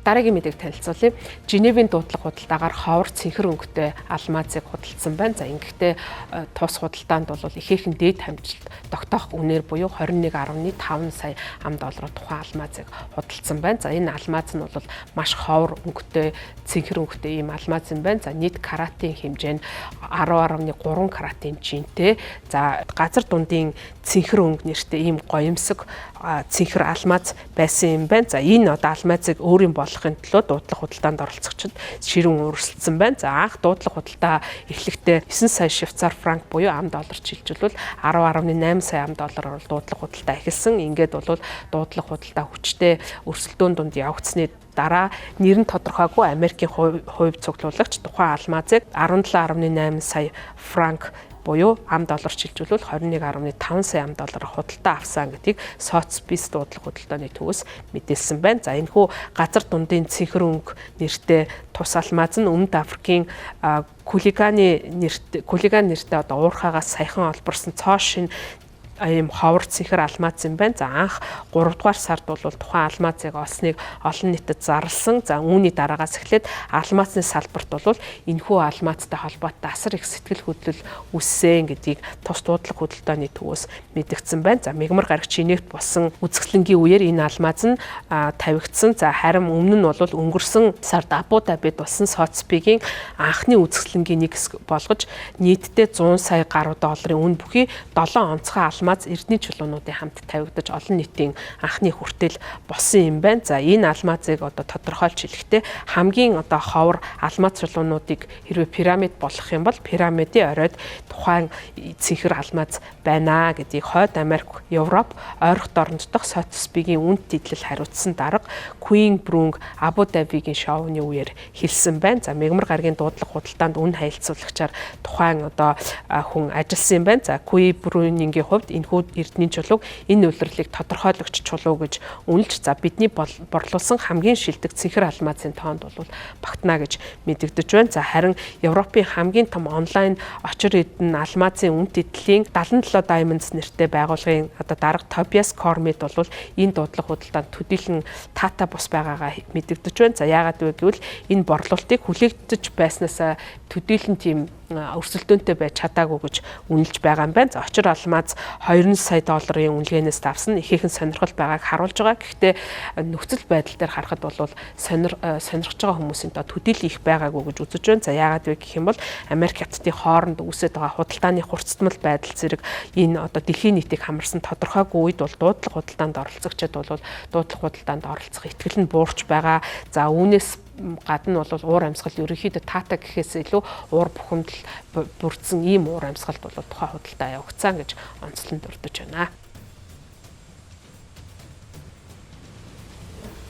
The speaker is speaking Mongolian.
Дараагийн мэдээг танилцуулъя. Женевийн дуудлага худалдаагаар ховор цэнхэр өнгөтэй алмазыг худалдсан байна. За ингэхдээ тус худалдаанд бол ихээхэн дээд хамжилт тогтоох үнээр буюу 21.5 сая $. Тухайн алмазыг худалдсан байна. За энэ алмаз нь бол маш ховор өнгөтэй, цэнхэр өнгөтэй ийм алмаз юм байна. За нийт каратын хэмжээ нь 10.3 каратын жинтэй. За газар дундын цэнхэр өнгө нэртэй ийм гоёмсог цэнхэр алмаз байсан юм байна. За энэ одоо алмазыг өөрийн болгохын төлөө дуудлага худалдаанд оролцогчид ширүүн өрсөлдсөн байна. За анх дуудлага худалдаа эхлэхдээ 9 сая швейцар франк буюу $10 шилжүүлвэл 10.8 сая $. Дуудлага худалдаа эхэлсэн. Ингээд бол дуудлага худалдаа хүчтэй өрсөлдөөн дунд явагдсны дараа нэр нь тодорхойгүй Америкийн хувь цуглуулагч тухайн алмазыг 17.8 сая франк буюу $10 шилжүүлвэл 21.5 сая $. Худалдаа авсан гэдгийг Sotheby's дуудлага худалдааны төвөөс мэдээлсэн байна. За энэхүү газар дундын цэнхэр өнгө нэртэй тус алмаз нь Өмнөд Африкийн Кулиган нэртэй одоо уурхаагаас саяхан олборсон цоо шин ийм ховор цэнхэр алмаз юм байна. За анх 3 дугаар сард бол тухайн алмазыг олсныг олон нийтэд зарласан. За үүний дараагаас эхлээд алмазны салбарт бол энэхүү алмазтай холбоотой асар их сэтгэл хөдлөл үссэн гэдгийг тус дуудлага худалдааны төвөөс мэдгдсэн байна. За мегмар гарагчийн нэгт болсон үзэсгэлэнгийн үеэр энэ алмаз нь тавигдсан. За харин өмнө нь бол өнгөрсөн сард Абу Дабид болсон Sotheby's-ийн анхны үзэсгэлэнгийн нэг хэсэг болгож нийтдээ 100 сая гаруй $-ын үн бүхий 7 онцгой алмаз эрдэнэ чулуунуудын хамт тавигдаж олон нийтийн анхны хүртэл болсон юм байна. За энэ алмазыг одоо тодорхойлж хэлэхдээ хамгийн одоо ховор алмаз чулуунуудыг хэрвээ пирамид болгох юм бол пирамидын оройд тухайн цэнхэр алмаз байна гэдгийг Хойд Америк, Европ, ойрхон орнд дох Sotheby's-ийн үнэт дийлэл хариуцсан дарга Queen Brung Абу Дабигийн шоуны үеэр хэлсэн байна. За мегмар гарагийн дуудлага худалдаанд үн хаялцуулагчаар тухайн одоо хүн ажилласан юм байна. За Queen Brung-ийн хувьд энэхүү эрдэнэ чулууг энэ үйлрэлийг тодорхойлогч чулуу гэж үнэлж за бидний борлуулсан хамгийн шилдэг цэнхэр алмазын тоонд бол багтана гэж мэдэгдэж байна. За харин Европын хамгийн том онлайн очир эдэн алмазын үнэт эдлийн 77 Diamonds нэртэй байгууллагын одоо дарга Tobias Cormid бол энэ дуудлага худалдаанд төдийлөн таатай бус байгаагаа мэдэгдэж байна. За яагаад вэ гэвэл энэ борлуулалтыг хүлээгдэж байснасаа төдийлөн тийм өрсөлдөөнтэй байж чадаагүй гэж үнэлж байгаа юм байна. За очир алмаз 2 сая $-ын үнэлгээнээс давсан ихээхэн сонирхол байгааг харуулж байгаа. Гэхдээ нөхцөл байдал дээр харахад бол сонирхож байгаа хүмүүсийн төдийлөн их байгаагүй гэж үзэж байна. За яагаад вэ гэх юм бол Америк хятадын хооронд үүсэж байгаа худалдааны хурцтмал байдал зэрэг энэ одоо дэлхийн нийтийг хамарсан тодорхойгүй үед бол дуудлага худалдаанд оролцогчид бол дуудлага худалдаанд оролцох итгэл нь буурч байгаа. За үүнээс гадна бол уур амьсгал ерөнхийдөө таатай гэхээс илүү уур бухимдал бүрдсэн ийм уур амьсгалд бол тухайн худалдаа явагдсан гэж онцлон дурдж байна.